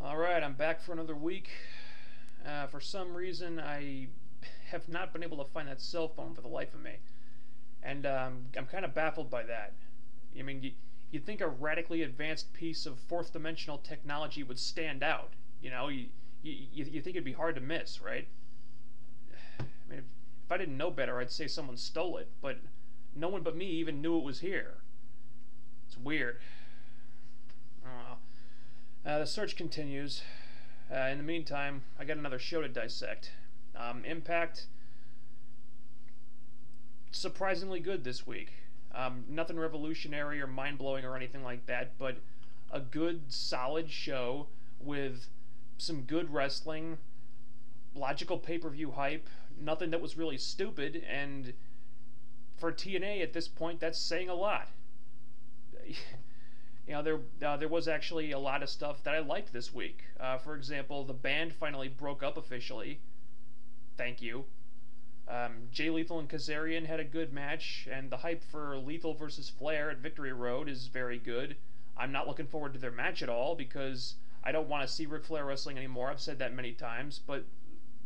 Alright, I'm back for another week. For some reason, I have not been able to find that cell phone for the life of me. And I'm kind of baffled by that. I mean, you'd think a radically advanced piece of fourth dimensional technology would stand out. You think it'd be hard to miss, right? I mean, if I didn't know better, I'd say someone stole it, but no one but me even knew it was here. It's weird. Oh, the search continues. In the meantime, I got another show to dissect. Impact, surprisingly good this week. Nothing revolutionary or mind-blowing or anything like that, but a good, solid show with some good wrestling, logical pay-per-view hype, nothing that was really stupid, and for TNA at this point, that's saying a lot. There was actually a lot of stuff that I liked this week. For example, the band finally broke up officially. Thank you. Jay Lethal and Kazarian had a good match, and the hype for Lethal versus Flair at Victory Road is very good. I'm not looking forward to their match at all because I don't want to see Ric Flair wrestling anymore. I've said that many times, but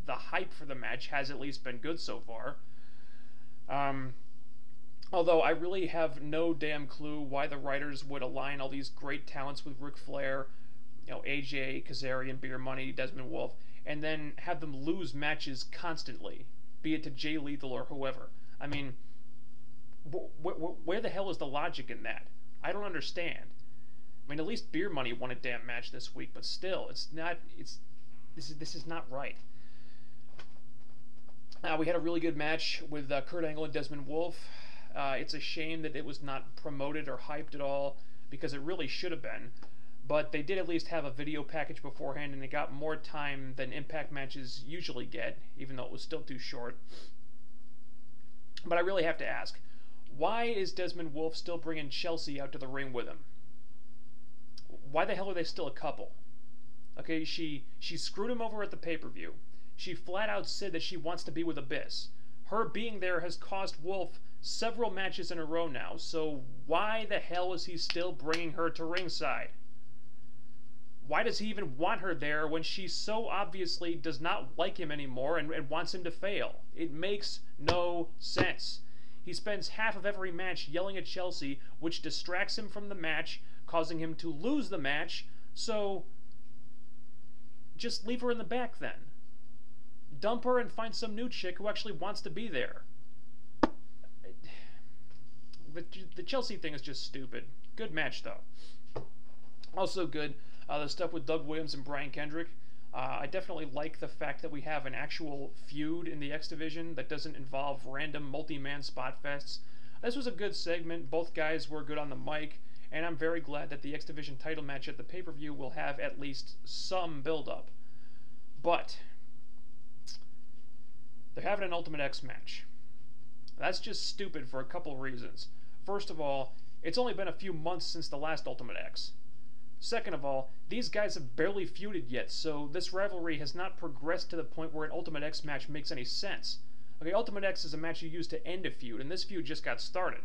the hype for the match has at least been good so far. Although I really have no damn clue why the writers would align all these great talents with Ric Flair, AJ, Kazarian, Beer Money, Desmond Wolfe, and then have them lose matches constantly, be it to Jay Lethal or whoever. I mean, where the hell is the logic in that? I don't understand. I mean, at least Beer Money won a damn match this week, but still, this is not right. We had a really good match with Kurt Angle and Desmond Wolfe. It's a shame that it was not promoted or hyped at all because it really should have been. But they did at least have a video package beforehand, and it got more time than Impact matches usually get, even though it was still too short. But I really have to ask, why is Desmond Wolfe still bringing Chelsea out to the ring with him? Why the hell are they still a couple? Okay, she screwed him over at the pay-per-view. She flat out said that she wants to be with Abyss. Her being there has cost Wolfe several matches in a row now, so why the hell is he still bringing her to ringside? Why does he even want her there when she so obviously does not like him anymore and wants him to fail? It makes no sense. He spends half of every match yelling at Chelsea, which distracts him from the match, causing him to lose the match, so just leave her in the back then. Dump her and find some new chick who actually wants to be there. The Chelsea thing is just stupid. Good match, though. Also good, the stuff with Doug Williams and Brian Kendrick. I definitely like the fact that we have an actual feud in the X Division that doesn't involve random multi-man spot fests. This was a good segment. Both guys were good on the mic, and I'm very glad that the X Division title match at the pay-per-view will have at least some build-up. But they're having an Ultimate X match. That's just stupid for a couple reasons. First of all, it's only been a few months since the last Ultimate X. Second of all, these guys have barely feuded yet, so this rivalry has not progressed to the point where an Ultimate X match makes any sense. Okay, Ultimate X is a match you use to end a feud, and this feud just got started.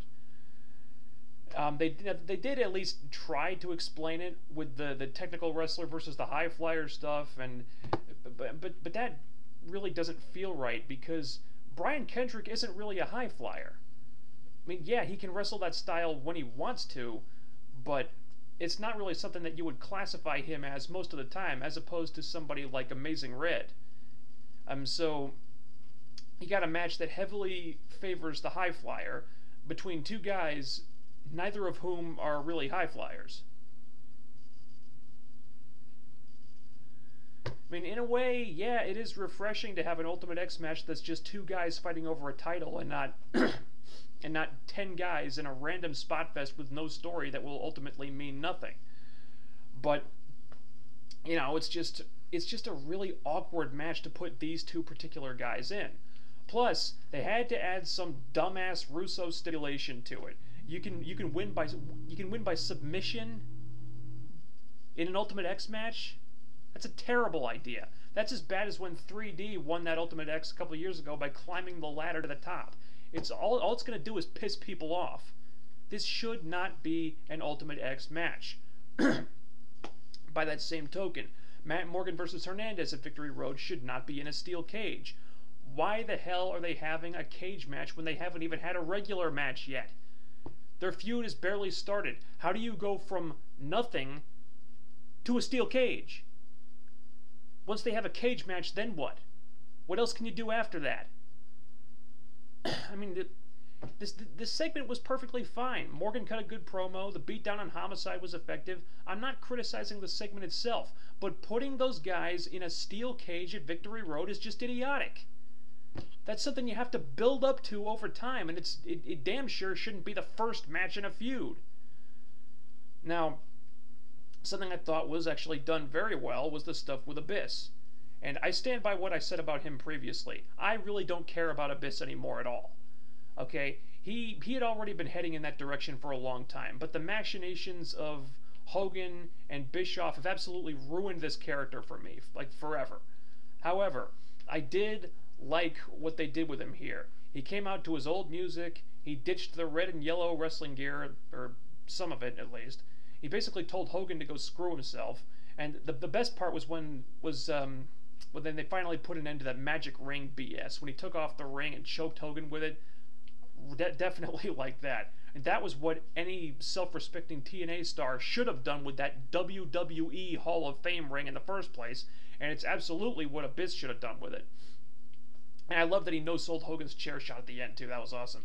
They did at least try to explain it with the technical wrestler versus the high flyer stuff, but that really doesn't feel right because Brian Kendrick isn't really a high flyer. I mean, yeah, he can wrestle that style when he wants to, but it's not really something that you would classify him as most of the time, as opposed to somebody like Amazing Red. So you got a match that heavily favors the high flyer between two guys, neither of whom are really high flyers. I mean, in a way, yeah, it is refreshing to have an Ultimate X match that's just two guys fighting over a title and not and not 10 guys in a random spot fest with no story that will ultimately mean nothing. But it's just a really awkward match to put these two particular guys in. Plus, they had to add some dumbass Russo stipulation to it. You can win by submission in an Ultimate X match. That's a terrible idea. That's as bad as when 3D won that Ultimate X a couple of years ago by climbing the ladder to the top. It's all it's going to do is piss people off. This should not be an Ultimate X match. By that same token, Matt Morgan versus Hernandez at Victory Road should not be in a steel cage. Why the hell are they having a cage match when they haven't even had a regular match yet? Their feud is barely started. How do you go from nothing to a steel cage? Once they have a cage match, then what? What else can you do after that? I mean, this segment was perfectly fine. Morgan cut a good promo. The beatdown on Homicide was effective. I'm not criticizing the segment itself, but putting those guys in a steel cage at Victory Road is just idiotic. That's something you have to build up to over time, and it damn sure shouldn't be the first match in a feud. Now, something I thought was actually done very well was the stuff with Abyss. And I stand by what I said about him previously. I really don't care about Abyss anymore at all. Okay? He had already been heading in that direction for a long time, but the machinations of Hogan and Bischoff have absolutely ruined this character for me, like forever. However, I did like what they did with him here. He came out to his old music, he ditched the red and yellow wrestling gear, or some of it at least. He basically told Hogan to go screw himself, and the best part was when then they finally put an end to that magic ring BS, when he took off the ring and choked Hogan with it. Definitely like that. And that was what any self-respecting TNA star should have done with that WWE Hall of Fame ring in the first place, and it's absolutely what Abyss should have done with it. And I love that he no-sold Hogan's chair shot at the end, too. That was awesome.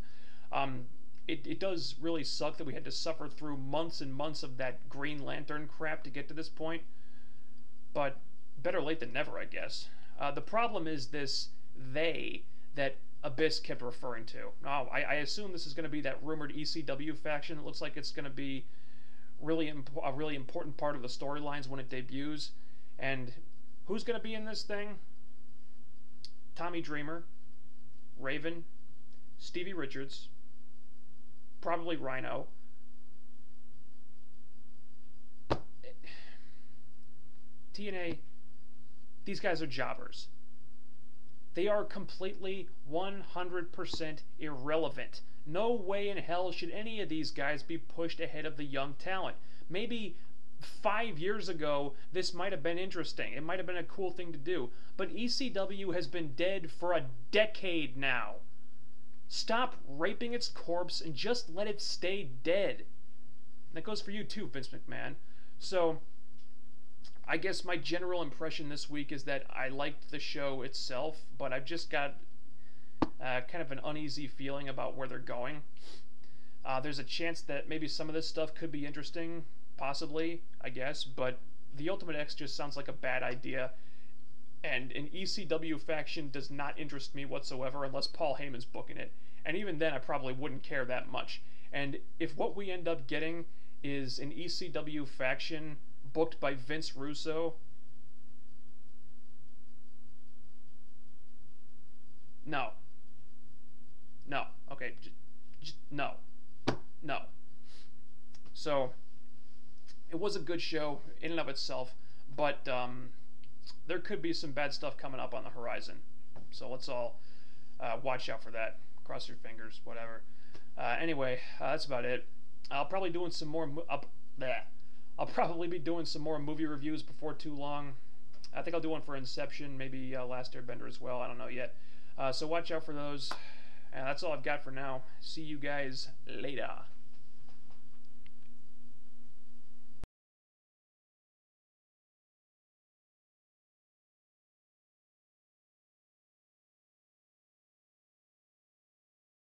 It does really suck that we had to suffer through months and months of that Green Lantern crap to get to this point. But better late than never, I guess. The problem is this they that Abyss kept referring to. Now, I assume this is going to be that rumored ECW faction. It looks like it's going to be a really important part of the storylines when it debuts. And who's going to be in this thing? Tommy Dreamer, Raven, Stevie Richards, probably Rhino. TNA, these guys are jobbers. They are completely 100% irrelevant. No way in hell should any of these guys be pushed ahead of the young talent. Maybe 5 years ago, this might have been interesting. It might have been a cool thing to do. But ECW has been dead for a decade now. Stop raping its corpse and just let it stay dead. And that goes for you too, Vince McMahon. So, I guess my general impression this week is that I liked the show itself, but I've just got kind of an uneasy feeling about where they're going. There's a chance that maybe some of this stuff could be interesting, possibly, I guess, but the Ultimate X just sounds like a bad idea, and an ECW faction does not interest me whatsoever unless Paul Heyman's booking it, and even then I probably wouldn't care that much. And if what we end up getting is an ECW faction booked by Vince Russo, no. Okay, just no. So, it was a good show in and of itself, but there could be some bad stuff coming up on the horizon. So let's all watch out for that. Cross your fingers, whatever. Anyway, that's about it. I'll probably doing some more. I'll probably be doing some more movie reviews before too long. I think I'll do one for Inception, maybe Last Airbender as well. I don't know yet. So watch out for those. And that's all I've got for now. See you guys later.